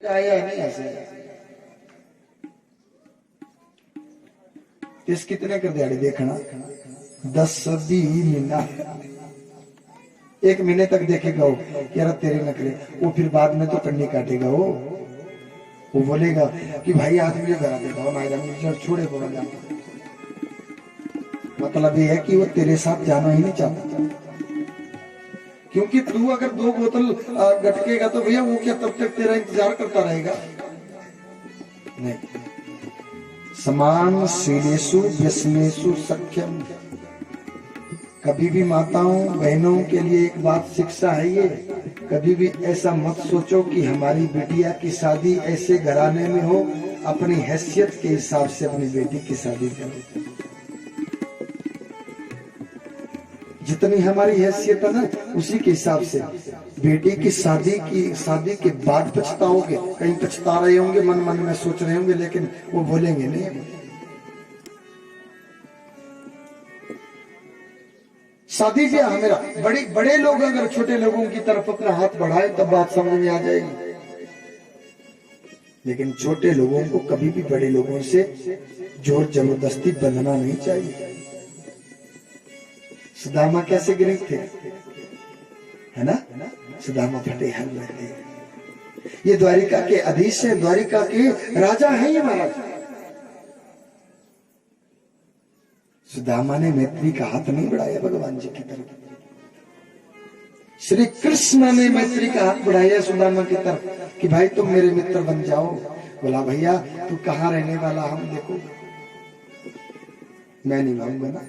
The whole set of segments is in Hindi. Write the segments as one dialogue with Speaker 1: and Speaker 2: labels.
Speaker 1: आया नहीं ऐसे। इस कितने कर दिहाड़ी देखना 10-20 महीना, 1 महीने तक देखेगा वो कि यार तेरे नखरे, वो फिर बाद में तो कन्नी काटेगा वो बोलेगा कि भाई आज मुझे घर देगा ना, छोड़े बोला जाता। मतलब ये है कि वो तेरे साथ जाना ही नहीं चाहता, क्योंकि तू अगर 2 बोतल गटकेगा तो भैया वो क्या तब तक तेरा इंतजार करता रहेगा? नहीं। समान शीलेषु व्यसनेषु सख्यम। कभी भी माताओं बहनों के लिए एक बात शिक्षा है ये, कभी भी ऐसा मत सोचो कि हमारी बिटिया की शादी ऐसे घराने में हो, अपनी हैसियत के हिसाब से अपनी बेटी की शादी करो। जितनी हमारी हैसियत है ना उसी के हिसाब से बेटी की शादी के बाद पछताओगे, कहीं पछता रहे होंगे, मन मन में सोच रहे होंगे, लेकिन वो बोलेंगे नहीं। शादी ब्याह मेरा बड़े लोग अगर छोटे लोगों की तरफ अपना हाथ बढ़ाए तब बात समझ में आ जाएगी, लेकिन छोटे लोगों को कभी भी बड़े लोगों से जोर जबरदस्ती बंधना नहीं चाहिए। सुदामा कैसे गरीब थे, है ना? सुदामा फटे हल रहते। ये द्वारिका के अधीश है, द्वारिका के राजा हैं ये महाराज। सुदामा ने मैत्री का हाथ नहीं बढ़ाया भगवान जी की तरफ, श्री कृष्ण ने मैत्री का हाथ बढ़ाया सुदामा की तरफ कि भाई तुम मेरे मित्र बन जाओ। बोला भैया तू कहाँ रहने वाला, हम देखो मैं नहीं आऊंगा ना,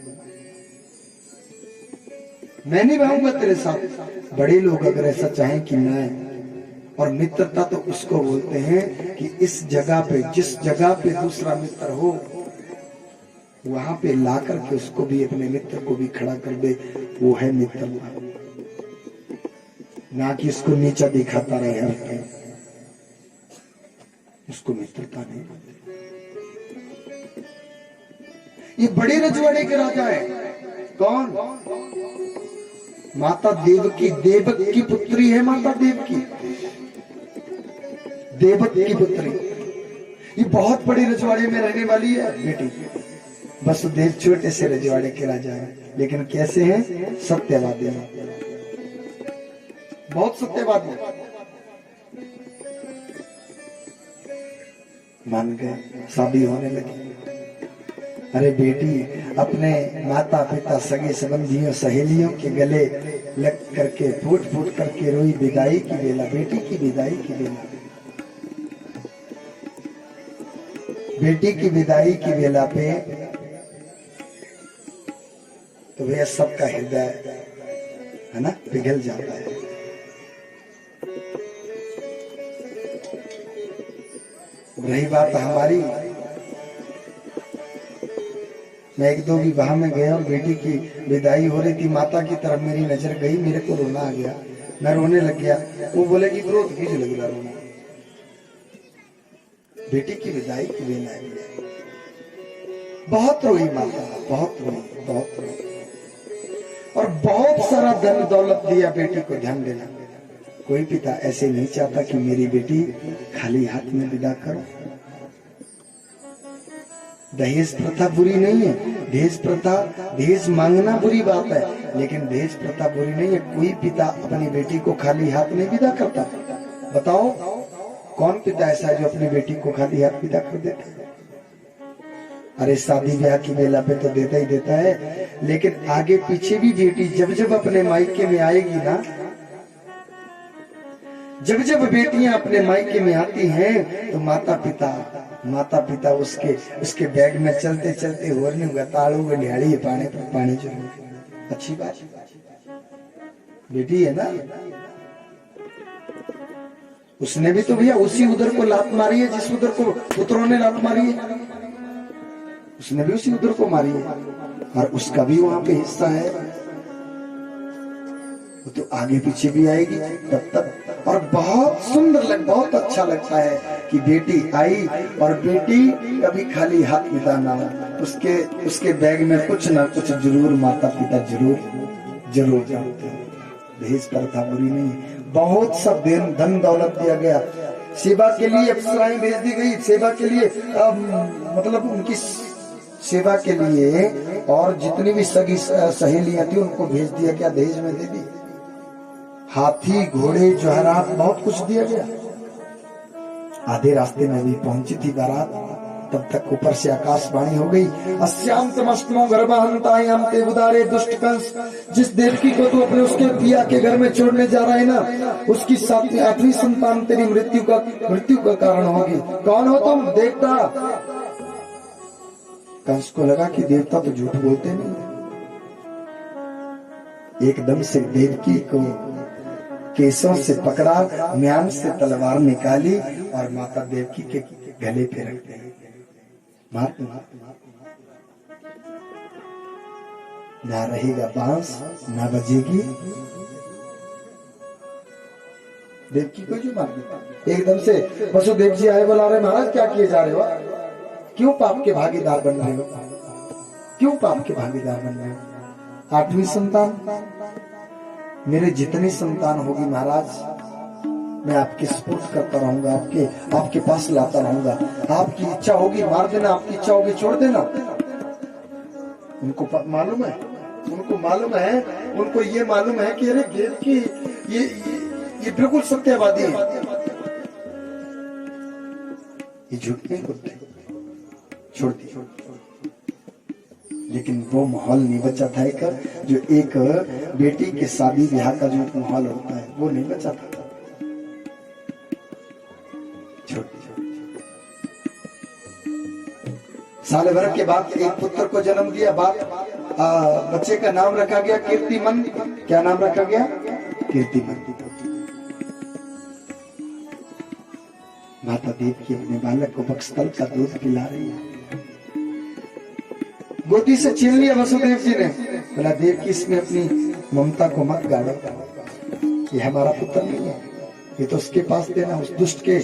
Speaker 1: मैं नहीं रहूंगा तेरे साथ। बड़े लोग अगर ऐसा चाहें कि मैं, और मित्रता तो उसको बोलते हैं कि इस जगह पे, जिस जगह पे दूसरा मित्र हो वहां पे ला करके उसको भी, अपने मित्र को भी खड़ा कर दे, वो है मित्रता। ना कि उसको नीचा दिखाता रहे हर टाइम, उसको मित्रता नहीं बोलते। ये बड़े रजवाड़े के राजा है। कौन? माता देवकी, देवक की पुत्री है माता देवकी, देवक की पुत्री। ये बहुत बड़े रजवाड़े में रहने वाली है बेटी। वसुदेव छोटे से रजवाड़े के राजा हैं, लेकिन कैसे हैं? सत्यवादी हैं, बहुत सत्यवादी। मान गए, शादी होने लगी। अरे बेटी अपने माता पिता सगे संबंधियों सहेलियों के गले लग करके फूट फूट करके रोई विदाई की बेला, बेटी की विदाई की बेला, बेटी की विदाई की बेला पे तो भैया सबका हृदय है ना पिघल जाता है। रही बात हमारी, मैं 1-2 विवाह में गया और बेटी की विदाई हो रही थी, माता की तरफ मेरी नजर गई, मेरे को रोना आ गया, मैं रोने लग गया। वो बोले कि क्रोध बीज लग रहा रोना, बेटी की विदाई की बेला है। बहुत रोई माता, बहुत रोई, बहुत रोई, और बहुत सारा धन दौलत दिया बेटी को ध्यान देना। कोई पिता ऐसे नहीं चाहता कि मेरी बेटी खाली हाथ में विदा करो। दहेज प्रथा बुरी नहीं है, दहेज प्रथा, दहेज मांगना बुरी बात है, लेकिन दहेज प्रथा बुरी नहीं है। कोई पिता अपनी बेटी को खाली हाथ नहीं विदा करता। बताओ कौन पिता ऐसा है जो अपनी बेटी को खाली हाथ विदा कर देता है? अरे शादी ब्याह की बेला पे तो देता ही देता है, लेकिन आगे पीछे भी बेटी जब जब अपने मायके में आएगी ना, जब जब बेटियां अपने मायके में आती हैं तो माता पिता उसके बैग में चलते चलते हो नहीं हुआ ताड़ू निहाड़ी पानी जरूर। अच्छी बात, बेटी है ना, उसने भी तो भैया उसी उधर को लात मारी है जिस उधर को पुत्रों ने लात मारी है, उसने भी उसी उधर को मारी है, और उसका भी वहां पे हिस्सा है। वो तो आगे पीछे भी आएगी तब तक। और बहुत सुंदर बहुत अच्छा लगता है कि बेटी आई और बेटी कभी खाली हाथ विदा ना हो, उसके बैग में कुछ ना कुछ जरूर माता पिता जरूर जानते हैं। दहेज प्रथा बुरी नहीं, बहुत सब धन दौलत दिया गया, सेवा के लिए अप्सराएं भेज दी गई, सेवा के लिए मतलब उनकी सेवा के लिए, और जितनी भी सगी सहेलियां थी उनको भेज दिया गया, दहेज में दे दी। हाथी घोड़े जवाहरात बहुत कुछ दिया गया। आधे रास्ते में भी पहुंची थी बारात, तब तक ऊपर से आकाशवाणी हो गई, अस्याम तमस्तमो गर्भहंतायाम ते उदारे दुष्ट कंस। जिस देवकी को तू अपने उसके पिया के घर में छोड़ने जा रहा है ना, उसकी 7वीं 8वीं संतान तेरी मृत्यु का कारण होगी। कौन हो तुम? देवता। कंस को लगा कि देवता तो झूठ बोलते नहीं। एकदम से देवकी को केसों से पकड़ा, म्यान से तलवार निकाली और माता देवकी के गले पे रख दी। मार ना रहेगा बांस, ना बजेगी। देवकी को जो मार दिया एकदम से। वसुदेव जी आए, बुला रहे, महाराज क्या किए जा रहे हो? क्यों पाप के भागीदार बन रहे हो? क्यों पाप के भागीदार बन रहे हो? 8वीं संतान, मेरे जितनी संतान होगी महाराज, मैं आपके सपोर्ट करता रहूंगा, आपके पास लाता रहूंगा। आपकी इच्छा होगी मार देना, आपकी इच्छा होगी छोड़ देना। उनको मालूम है, उनको ये मालूम है कि अरे देवकी ये बिल्कुल सत्यवादी है, ये झूठ नहीं बोलते, छोड़ दी। लेकिन वो माहौल नहीं बचा था एक, जो एक बेटी के शादी ब्याह का जो माहौल होता है वो नहीं बचा था। छोड़ दी। साल भर के बाद एक पुत्र को जन्म दिया। बच्चे का नाम रखा गया कीर्तिमन। क्या नाम रखा गया? कीर्तिमन। माता देवकी अपने बालक को बक्सतल का दूध पिला रही है। गोदी से छीन लिया वसुदेव जी ने, बोला देवकी इसमें अपनी ममता को मत गाड़ो, ये हमारा पुत्र नहीं है, ये तो उसके पास देना, उस दुष्ट के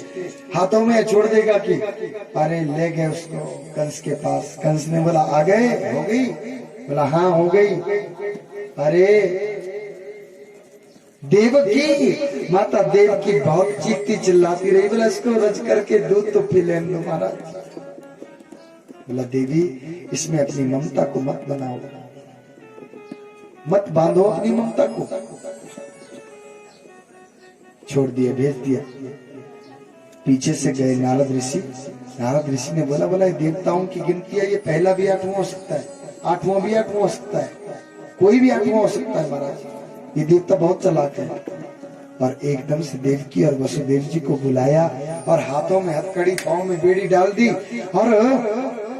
Speaker 1: हाथों में छोड़ देगा। कि अरे ले गए उसको कंस के पास। कंस ने बोला आ गए, हो गई? बोला हाँ हो गई। अरे देवकी, माता देवकी बहुत चीखती चिल्लाती रही, बोला इसको रज करके दूध तो पी लेने दो महाराज। बोला देवी इसमें अपनी ममता को मत बनाओ, मत बांधो अपनी ममता को। छोड़ दिया, भेज दिया। पीछे से गए नारद ऋषि। नारद ऋषि ने बोला देवताओं की गिनती है, ये पहला भी 8वां हो सकता है, 8वां भी 8वां हो सकता है, कोई भी 8वां हो सकता है महाराज। ये देवता बहुत चालाक है। और एकदम से देवकी और वसुदेव जी को बुलाया और हाथों में हथकड़ी, पांव में बेड़ी डाल दी और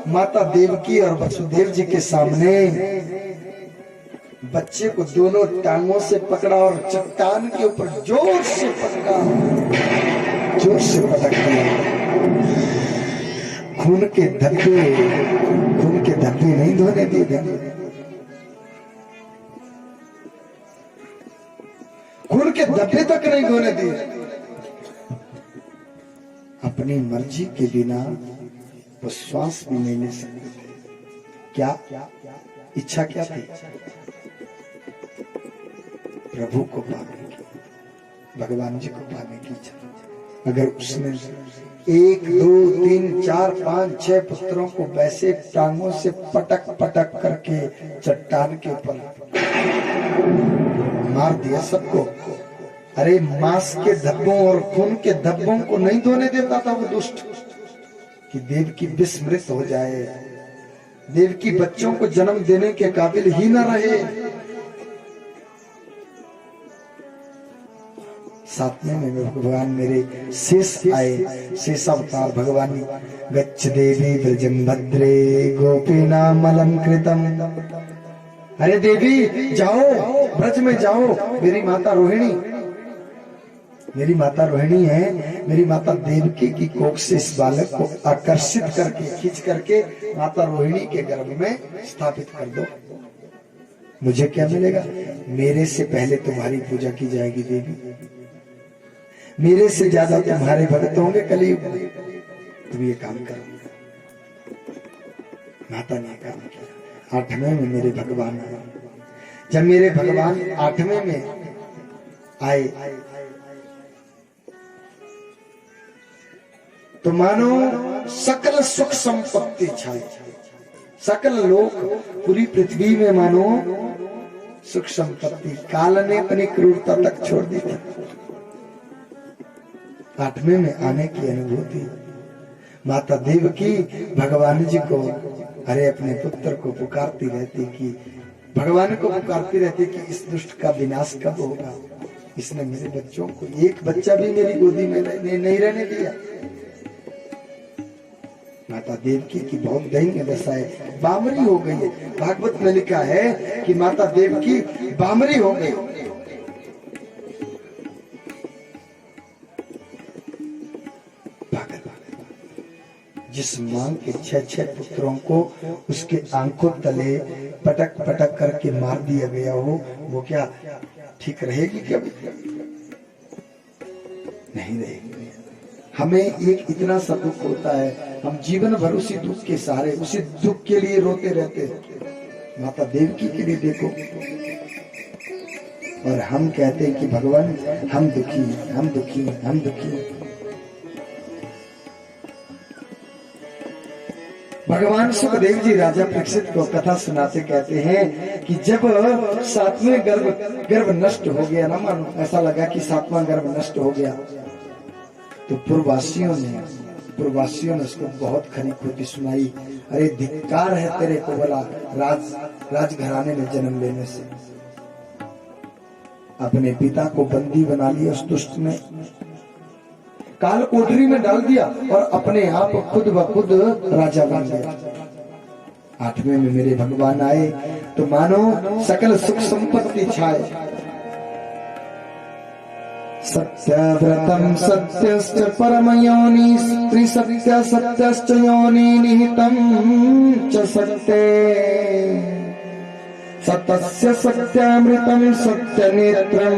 Speaker 1: माता देवकी और वसुदेव जी के सामने बच्चे को दोनों टांगों से पकड़ा और चट्टान के ऊपर जोर से पटका, जोर से पटक दिया। खून के धब्बे नहीं धोने दिए गए, खून के धब्बे तक नहीं धोने दिए। अपनी मर्जी के बिना वो श्वास भी नहीं ले सकते थे। क्या इच्छा क्या थी? प्रभु को पाने की, भगवान जी को पाने की इच्छा। अगर उसने 1 2 3 4 5 6 पुत्रों को वैसे टांगों से पटक करके चट्टान के ऊपर मार दिया सबको। अरे मांस के धब्बों और खून के धब्बों को नहीं धोने देता था वो दुष्ट, कि देवकी विस्मृत हो जाए, देवकी बच्चों को जन्म देने के काबिल ही न रहे। 7वें में भगवान मेरे शेष आए, शेष अवतार भगवान। गच्छ देवी ब्रजम भद्रे गोपीनाम अलंकृतम। अरे देवी जाओ, ब्रज में जाओ। मेरी माता रोहिणी है, मेरी माता देवकी की कोख से इस बालक को आकर्षित करके, खींच करके माता रोहिणी के गर्भ में स्थापित कर दो। मुझे क्या मिलेगा? मेरे से पहले तुम्हारी पूजा की जाएगी देवी, मेरे से ज्यादा तुम्हारे भक्त होंगे कलयुग में। तुम ये काम करो। माता ने काम किया। 8वें में मेरे भगवान आए। जब मेरे भगवान 8वें में आए तो मानो सकल सुख संपत्ति छाई, सकल लोक पूरी पृथ्वी में मानो सुख संपत्ति। काल ने अपनी क्रूरता तक छोड़ दी थी। 8वें में आने की अनुभूति माता देवकी भगवान जी को, अरे अपने पुत्र को पुकारती रहती कि भगवान को पुकारती रहती कि इस दुष्ट का विनाश कब होगा। इसने मेरे बच्चों को, एक बच्चा भी मेरी गोदी में नहीं रहने दिया। माता देवकी की बहुत दयनीय दशा है, बामरी हो गई है। भागवत में लिखा है कि माता देवकी बामरी हो गई। जिस मां के 6 पुत्रों को उसके आंखों तले पटक पटक करके मार दिया गया हो, वो क्या ठीक रहेगी? कभी नहीं रहेगी। हमें एक इतना सा दुख होता है, हम जीवन भर उसी दुख के सहारे, उसी दुख के लिए रोते रहते हैं। माता देवकी के लिए देखो, और हम कहते हैं कि भगवान हम दुखी, हम दुखी, हम दुखी। भगवान सुखदेव जी राजा परीक्षित को कथा सुनाते कहते हैं कि जब 7वें गर्भ नष्ट हो गया ना, मानो ऐसा लगा कि 7वां गर्भ नष्ट हो गया, तो पूर्ववासियों ने उसको बहुत खरी खोटी सुनाई। अरे धिक्कार है तेरे को बोला राजघराने में जन्म लेने से। अपने पिता को बंदी बना लिया उस दुष्ट ने, काल कोठरी में डाल दिया और अपने आप खुद ब खुद राजा बन गया। 8वें में मेरे भगवान आए तो मानो सकल सुख संपत्ति छाए। सत्यव्रतम सत्यश्च परम योनि त्रिसत्य सत्यश्च योनि निहितम च सत्ये सत्यस्य सत्यामृतम सत्यनेत्रम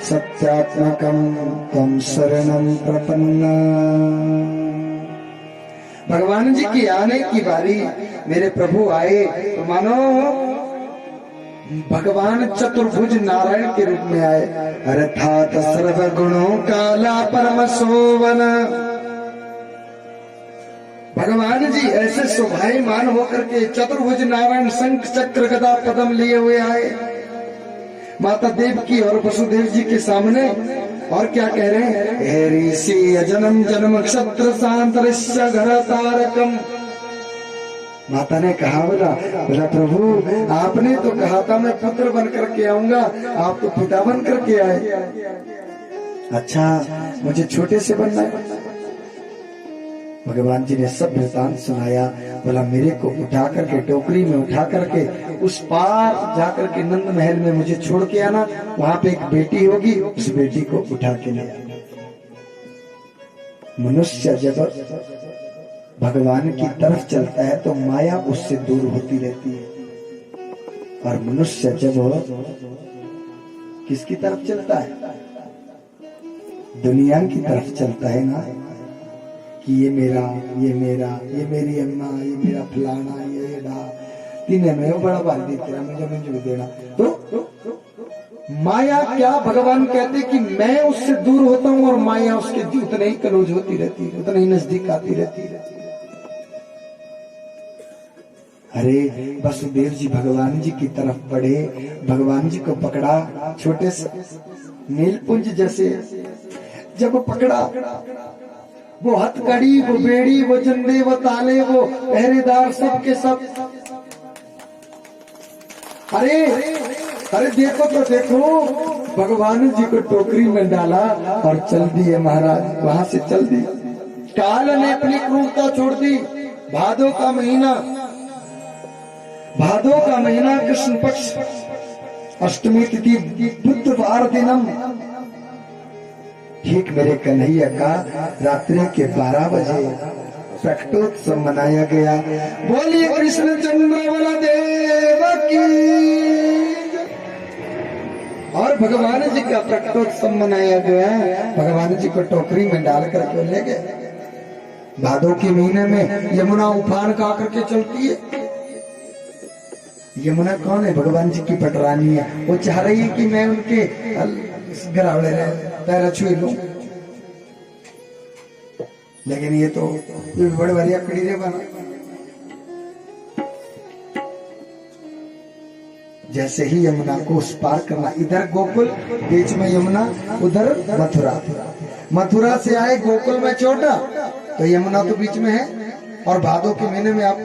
Speaker 1: सत्यात्मकम तम शरणं प्रपन्ना। भगवान जी की आने की बारी, मेरे प्रभु आए तो मानो भगवान चतुर्भुज नारायण के रूप में आए। अर्थात सर्वगुणों काला परम शोभन। भगवान जी ऐसे शोभायमान होकर के चतुर्भुज नारायण शंख चक्र गदा पद्म लिए हुए आए माता देवकी और वसुदेव जी के सामने, और क्या कह रहे हैं? हे ऋषि जन्म जन्म क्षत्र सांतरिष्य घर तारकम। माता ने कहा बोला प्रभु आपने तो कहा था मैं पुत्र बन करके आऊंगा, आप तो पिता बन करके आए। अच्छा मुझे छोटे से बनना है। भगवान जी ने सब वृतांत सुनाया। बोला मेरे को उठा करके टोकरी में उठा करके उस पार जाकर के नंद महल में मुझे छोड़ के आना, वहां पे एक बेटी होगी, उस बेटी को उठा के ले आना। मनुष्य जब भगवान की तरफ चलता है तो माया उससे दूर होती रहती है, और मनुष्य जब किसकी तरफ चलता है? दुनिया की तरफ चलता है ना, कि ये मेरा, ये मेरा, ये मेरी अम्मा, ये मेरा फलाना, ये डा तीन में बड़ा बाल्टी तेरा मुझे देना। तो माया क्या भगवान कहते कि मैं उससे दूर होता हूं और माया उसके उतने ही क्लोज होती रहती है, उतने ही नजदीक आती रहती है। अरे वसुदेव जी भगवान जी की तरफ बढ़े, भगवान जी को पकड़ा, छोटे से नीलपुंज जैसे जब पकड़ा, वो हथकड़ी, वो बेड़ी, वो जंदे, वो ताले, वो पहरेदार, सब के सब। अरे अरे देखो तो देखो, भगवान जी को टोकरी में डाला और चल दिए महाराज, वहां से चल दी। काल ने अपनी क्रूरता छोड़ दी। भादो का महीना, भादो का महीना, कृष्ण पक्ष अष्टमी तिथि, बुधवार दिनम, ठीक मेरे कन्हैया का रात्रि के 12 बजे प्रकटोत्सव मनाया गया। बोलिए कृष्ण चंद्र बलदेव की। और भगवान जी का प्रकटोत्सव मनाया गया। भगवान जी को टोकरी में डाल करके ले गए। भादो के महीने में यमुना उफान का करके चलती है। यमुना कौन है? भगवान जी की पटरानी है। वो चाह रही है कि मैं उनके गरावड़े पैर छुए लूं। लेकिन ये तो बड़े बढ़िया कड़ीरे बना। जैसे ही यमुना को उस पार करना, इधर गोकुल, बीच में यमुना, उधर मथुरा। मथुरा से आए गोकुल में छोटा, तो यमुना तो बीच में है। और भादों के महीने में आप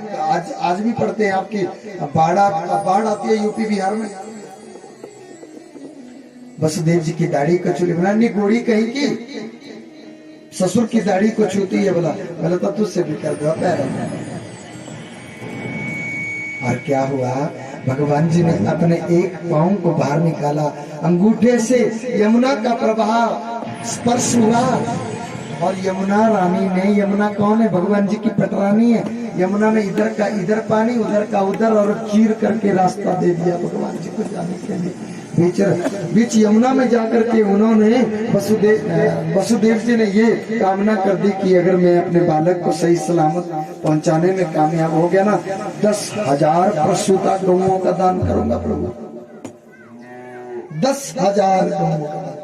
Speaker 1: आज भी पढ़ते हैं, आपकी बाढ़ आती है यूपी बिहार में। वसुदेव जी की दाढ़ी को छू, इमरानी गोड़ी कहीं की ससुर की दाढ़ी को छूती है, बोला तो तुझसे भी कर दो पैर। और क्या हुआ, भगवान जी ने अपने एक पांव को बाहर निकाला, अंगूठे से यमुना का प्रवाह स्पर्श हुआ। और यमुना रानी ने, यमुना कौन है, भगवान जी की पटरानी है। यमुना ने इधर का इधर पानी, उधर का उधर, और चीर करके रास्ता दे दिया भगवान जी को जाने के लिए। बीच यमुना में जाकर के उन्होंने वसुदेव जी ने ये कामना कर दी कि अगर मैं अपने बालक को सही सलामत पहुंचाने में कामयाब हो गया ना, 10,000 प्रसूता गौओं का दान करूंगा प्रभु। 10,000 गौओं का दान।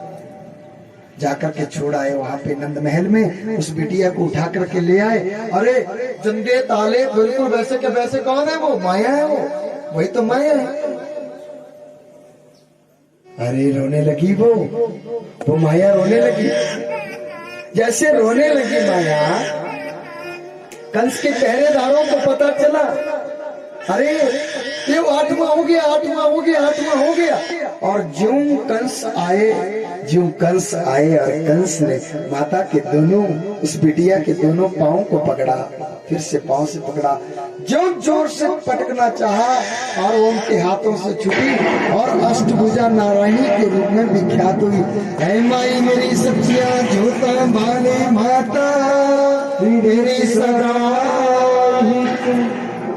Speaker 1: जाकर के छोड़ आए वहां पे नंद महल में, उस बिटिया को उठा करके ले आए। अरे जंदे ताले बिल्कुल वैसे के वैसे। कौन है वो? माया है वो, वही तो माया है। अरे रोने लगी वो माया रोने लगी। जैसे रोने लगी माया, कंस के पहरेदारों को पता चला, अरे ये 8वां हो गया, 8वां हो गया, 8वां हो गया। और ज्यों कंस आए और कंस ने माता के दोनों, उस बिटिया के दोनों पांव को पकड़ा, फिर से पांव से पकड़ा, जोर जोर से पटकना चाहा, और वो उनके हाथों से छूटी और अष्टभुजा नारायणी के रूप में विख्यात हुई। है माई मेरी सब्जियां झूठा भाले माता मेरी सदा।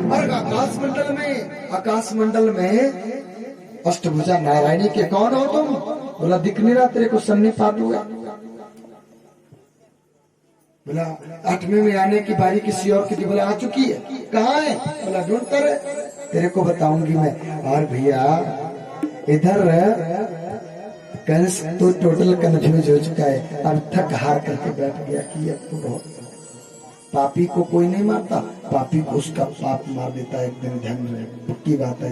Speaker 1: और आकाश मंडल में अष्टभुजा नारायणी के कौन हो तुम? बोला दिख नहीं रहा, तेरे को सन्निपात हुआ। बोला 8वें में आने की बारी किसी और की थी। बोला आ चुकी है, कहाँ है? बोला ढूंढता रहे, तेरे को बताऊंगी मैं। और भैया इधर कंस तो टोटल कंफ्यूज हो चुका है, अब थक हार करके बैठ गया कि अब तो बहुत। पापी को कोई नहीं मारता, पापी को उसका पाप मार देता है। एकदम ध्यान रहे, पक्की बात है।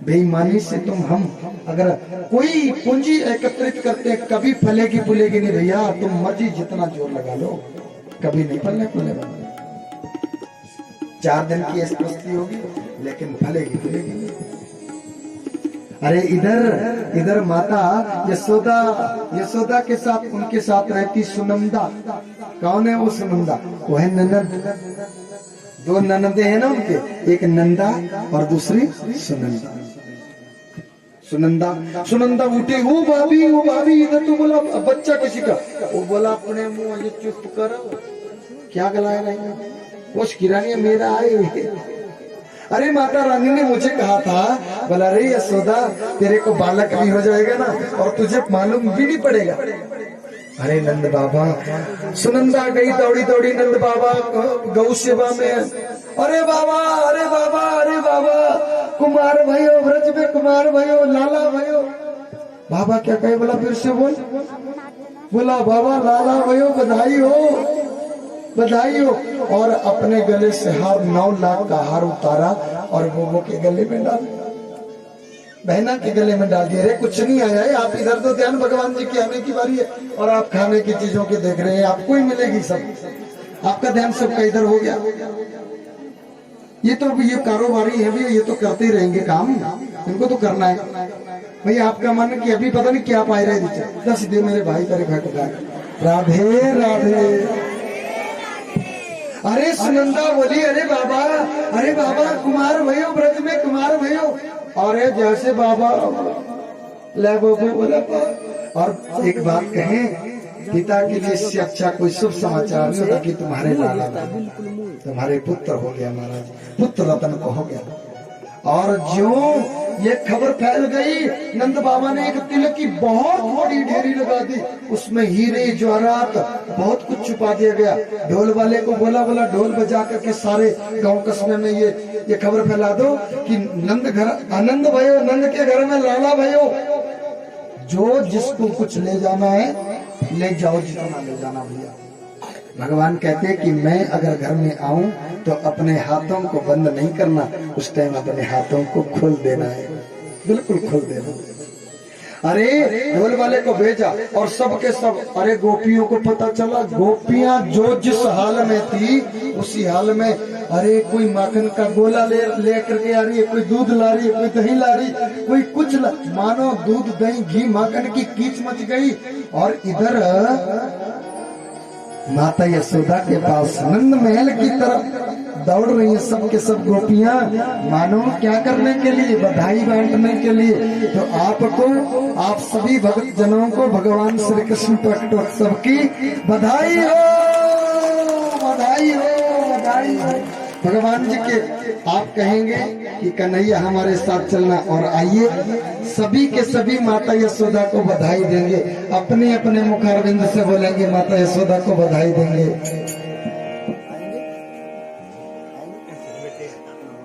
Speaker 1: बेईमानी से हम अगर कोई पूंजी एकत्रित करते हैं, कभी फलेगी फूलेगी नहीं भैया। तुम मर्जी जितना जोर लगा लो, कभी नहीं फलने फूलेगा। 4 दिन की स्वस्थी होगी, लेकिन फलेगी फूलेगी नहीं। अरे इधर माता यशोदा के साथ, उनके साथ रहती सुनंदा। कौन है वो सुनंदा? वो है ननद। 2 ननदे हैं ना उनके, एक नंदा और दूसरी सुनंदा। सुनंदा उठी, वो भाभी इधर तो बोला बच्चा किसी का। वो बोला अपने मुंह ये चुप करो, क्या गलाया रहेगा, वो किरानी मेरा आए। अरे माता रानी ने मुझे कहा था, बोला अरे यशोदा तेरे को बालक भी हो जाएगा ना, और तुझे मालूम भी नहीं पड़ेगा। अरे नंद बाबा, सुनंदा गई दौड़ी दौड़ी नंद बाबा गौ सेवा में। अरे बाबा, अरे बाबा, अरे बाबा, कुमार भयो, व्रज में कुमार भयो, लाला भयो। बाबा क्या कहे? बोला फिर से बोल। बोला बाबा लाला भयो, बधाई हो, बधाई हो। और अपने गले से हार, 9 लाख का हार उतारा और वो के गले में डाल, बहना के गले में डाल दिया। अरे कुछ नहीं आया है, आप इधर तो ध्यान भगवान जी के आने की बारी है, और आप खाने की चीजों के देख रहे हैं, आपको ही मिलेगी सब। आपका ध्यान सबका इधर हो गया। ये कारोबारी है भैया, ये तो करते ही रहेंगे काम, इनको तो करना है भैया। आपका मन है कि अभी पता नहीं क्या पाए रहे, 10 दिन मेरे भाई करे घट गए। राधे राधे। अरे सुनंदा बोली, अरे बाबा कुमार भयो, व्रज में कुमार भयो। अरे जैसे बाबा ले बोला। और एक बात कहें, पिता के लिए इससे अच्छा कोई शुभ समाचार नहीं होता कि तुम्हारे लाला तुम्हारे पुत्र हो गया महाराज, पुत्र रतन को हो गया। और ज्यों ये खबर फैल गई, नंद बाबा ने एक तिलक की बहुत बड़ी ढेरी लगा दी, उसमें हीरे जवाहरात बहुत कुछ छुपा दिया गया। ढोल वाले को बोला ढोल बजा करके सारे गांव कस्बे में ये खबर फैला दो कि आनंद भयो, नंद के घर में लाला भयो। जो जिसको कुछ ले जाना है ले जाओ, जितना ले जाना भैया। भगवान कहते हैं कि मैं अगर घर में आऊं तो अपने हाथों को बंद नहीं करना, उस टाइम अपने हाथों को खोल देना है, बिल्कुल खोल देना। अरे ढोल वाले को भेजा और सबके सब, अरे गोपियों को पता चला, गोपियां जो जिस हाल में थी उसी हाल में, अरे कोई माखन का गोला ले करके आ रही है, कोई दूध ला रही है, कोई दही ला रही, कोई कुछ मानो दूध दही घी माखन की कीच मच गई। और इधर माता यशोदा के पास नंद महल की तरफ दौड़ रही है सबके सब गोपियां, मानो क्या करने के लिए, बधाई बांटने के लिए। तो आपको, आप सभी भक्त जनों को भगवान श्री कृष्ण प्रकटोत्सव की बधाई हो, बधाई हो, बधाई हो। भगवान जी के आप कहेंगे कि कन्हैया हमारे साथ चलना, और आइए सभी के सभी माता यशोदा को बधाई देंगे, अपने अपने मुखारविंद से बोलेंगे माता यशोदा को बधाई देंगे।